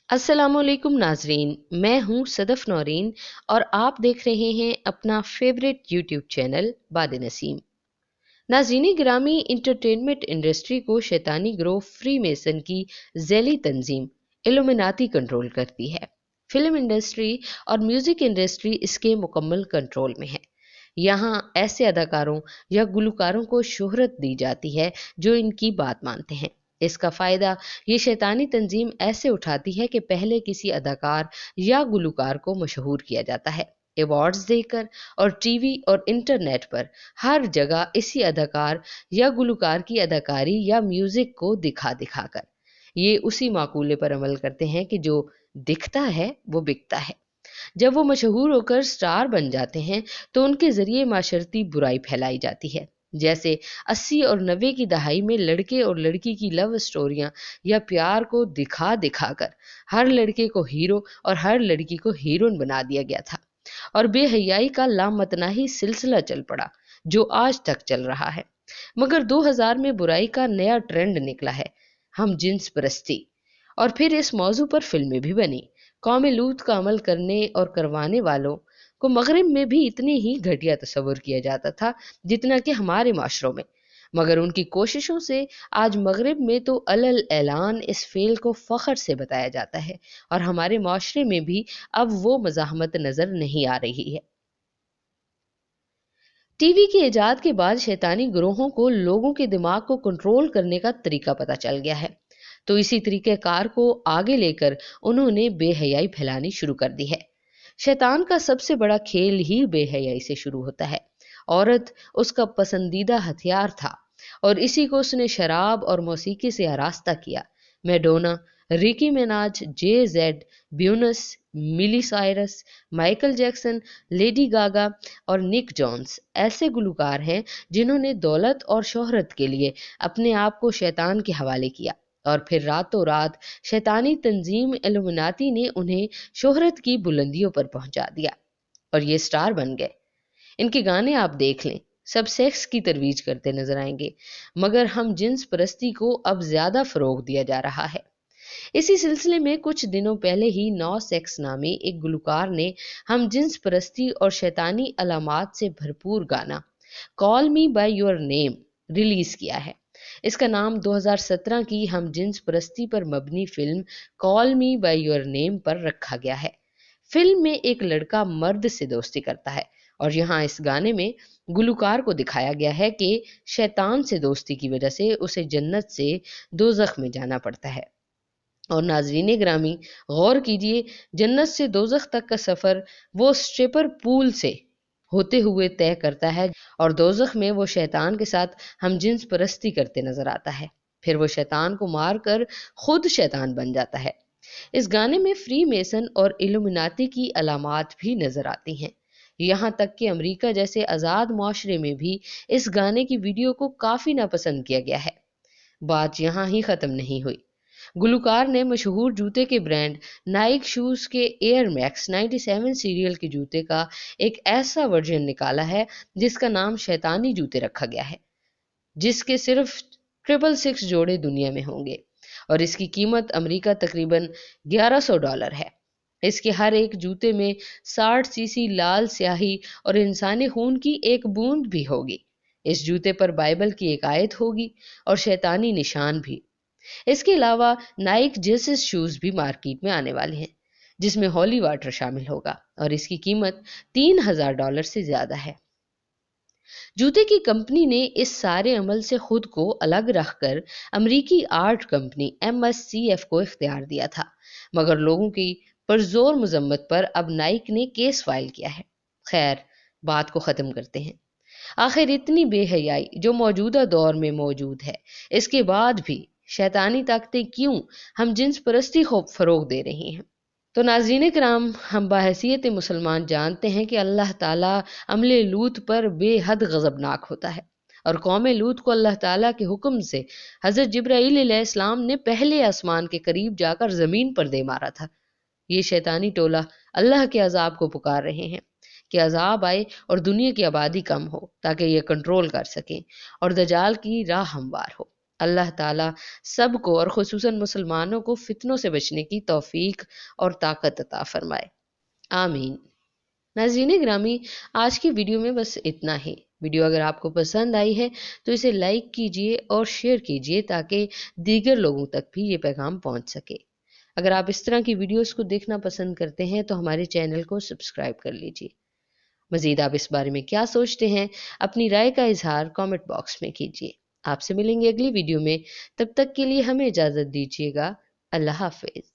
अस्सलाम वालेकुम नाजरीन, मैं हूं सदफ नौरीन और आप देख रहे हैं अपना फेवरेट यूट्यूब चैनल बाद नसीम। नाजरीन गिरामी, इंटरटेनमेंट इंडस्ट्री को शैतानी ग्रोह फ्री मेसन की जैली तंजीम इल्यूमिनाती कंट्रोल करती है। फिल्म इंडस्ट्री और म्यूजिक इंडस्ट्री इसके मुकम्मल कंट्रोल में है। यहाँ ऐसे अदाकारों या गुलकारों को शोहरत दी जाती है जो इनकी बात मानते हैं। इसका फायदा ये शैतानी तंजीम ऐसे उठाती है कि पहले किसी अदाकार या गुलकार को मशहूर किया जाता है अवार्ड्स देकर, और टीवी और इंटरनेट पर हर जगह इसी अदाकार या गुलकार की अदाकारी या म्यूजिक को दिखा दिखा कर ये उसी माकूले पर अमल करते हैं कि जो दिखता है वो बिकता है। जब वो मशहूर होकर स्टार बन जाते हैं तो उनके जरिए माशरती बुराई फैलाई जाती है। जैसे 80 और 90 की दहाई में लड़के और लड़की की लव स्टोरियां या प्यार को दिखा दिखा कर हर लड़के को हीरो और हर लड़की को हीरोइन बना दिया गया था, और बेहयाई का लामतनाही सिलसिला चल पड़ा जो आज तक चल रहा है। मगर 2000 में बुराई का नया ट्रेंड निकला है, हम जिन्स परस्ती, और फिर इस मौजू पर फिल्में भी बनी। कौम लूत का अमल करने और करवाने वालों को मगरिब में भी इतने ही घटिया तस्वुर किया जाता था जितना कि हमारे माशरों में। मगर उनकी कोशिशों से आज मगरिब में तो अलल ऐलान इस फेल को फख्र से बताया जाता है, और हमारे माशरे में भी अब वो मज़ाहमत नजर नहीं आ रही है। टीवी की इजाद के बाद शैतानी ग्रोहों को लोगों के दिमाग को कंट्रोल करने का तरीका पता चल गया है, तो इसी तरीक़ेकार को आगे लेकर उन्होंने बेहयाई फैलानी शुरू कर दी है। शैतान का सबसे बड़ा खेल ही बेहयाई से शुरू होता है। औरत उसका पसंदीदा हथियार था और इसी को उसने शराब और मौसीकी से आरास्ता किया। Madonna, Ricky Minaj, Jay Z, ब्यूनस, Miley Cyrus, Michael Jackson, Lady Gaga और निक जॉन्स ऐसे गुलकार हैं जिन्होंने दौलत और शोहरत के लिए अपने आप को शैतान के हवाले किया, और फिर रातों रात शैतानी तंजीम इल्यूमिनाती ने उन्हें शोहरत की बुलंदियों पर पहुंचा दिया और ये स्टार बन गए। इनके गाने आप देख लें, सब सेक्स की तरवीज करते नजर आएंगे, मगर हम जिन्स परस्ती को अब ज्यादा फरोग दिया जा रहा है। इसी सिलसिले में कुछ दिनों पहले ही नो सेक्स नामी एक गुलकार ने हम जिन्स परस्ती और शैतानी अलामात से भरपूर गाना call me by your name release किया है। इसका नाम 2017 की हम जिन्स परस्ती पर मबनी film call me by your name पर रखा गया है। फिल्म में एक लड़का मर्द से दोस्ती करता है, और यहाँ इस गाने में गुलकार को दिखाया गया है कि शैतान से दोस्ती की वजह से उसे जन्नत से दोजख में जाना पड़ता है। और नाजरीन ग्रामी, गौर कीजिए, जन्नत से दोजख तक का सफर वो स्ट्रिपर पूल से होते हुए तय करता है, और दोजख में वो शैतान के साथ हम जिन्स परस्ती करते नजर आता है। फिर वो शैतान को मार कर खुद शैतान बन जाता है। इस गाने में फ्री मेसन और इल्यूमिनाती की अलामात भी नजर आती हैं। यहाँ तक कि अमेरिका जैसे आज़ाद माशरे में भी इस गाने की वीडियो को काफ़ी नापसंद किया गया है। बात यहाँ ही ख़त्म नहीं हुई। गुलकार ने मशहूर जूते के ब्रांड नाइक शूज़ के एयर मैक्स 97 सीरियल के जूते का एक ऐसा वर्जन निकाला है जिसका नाम शैतानी जूते रखा गया है, जिसके सिर्फ $666 जोड़े दुनिया में होंगे, और इसकी कीमत अमेरिका तकरीबन $1100 है। इसके हर एक जूते में 60 सीसी लाल स्याही और इंसानी खून की एक बूंद भी होगी। इस जूते पर बाइबल की एक आयत होगी और शैतानी निशान भी। इसके अलावा नाइक जेसिस शूज भी मार्केट में आने वाले हैं, जिसमें हॉली वाटर शामिल होगा, और इसकी कीमत $3000 से ज्यादा है। जूते की कंपनी ने इस सारे अमल से खुद को अलग रखकर अमरीकी आर्ट कंपनी MSCF को इख्तियार दिया था, मगर लोगों की पुरजोर मजम्मत पर अब नाइक ने केस फाइल किया है। खैर, बात को ख़त्म करते हैं। आखिर इतनी बेहयाई जो मौजूदा दौर में मौजूद है, इसके बाद भी शैतानी ताकतें क्यों हम जिन्स परस्ती को फ़रोग दे रही हैं? तो नाज़रीन किराम, हम बाहैसियत मुसलमान जानते हैं कि अल्लाह ताला अमले लूत पर बेहद गज़बनाक होता है, और कौम लूत को अल्लाह ताला के हुक्म से हज़रत जिब्राईल अलैहिस्सलाम ने पहले आसमान के करीब जाकर ज़मीन पर दे मारा था। ये शैतानी टोला अल्लाह के अजाब को पुकार रहे हैं कि अजाब आए और दुनिया की आबादी कम हो ताकि ये कंट्रोल कर सकें और दजाल की राह हमवार हो। اللہ تعالیٰ سب کو اور خصوصاً مسلمانوں کو فتنوں سے بچنے کی توفیق اور طاقت عطا فرمائے، آمین۔ ناظرین گرامی، آج کی ویڈیو میں بس اتنا ہی۔ ویڈیو اگر آپ کو پسند آئی ہے تو اسے لائک کیجئے اور شیئر کیجئے تاکہ دیگر لوگوں تک بھی یہ پیغام پہنچ سکے۔ اگر آپ اس طرح کی ویڈیوز کو دیکھنا پسند کرتے ہیں تو ہمارے چینل کو سبسکرائب کر لیجئے۔ مزید آپ اس بارے میں کیا سوچتے ہیں، اپنی رائے کا اظہار کامنٹ باکس میں کیجئے۔ آپ سے ملیں گے اگلی ویڈیو میں، تب تک کے لیے ہمیں اجازت دیجیے گا۔ اللہ حافظ۔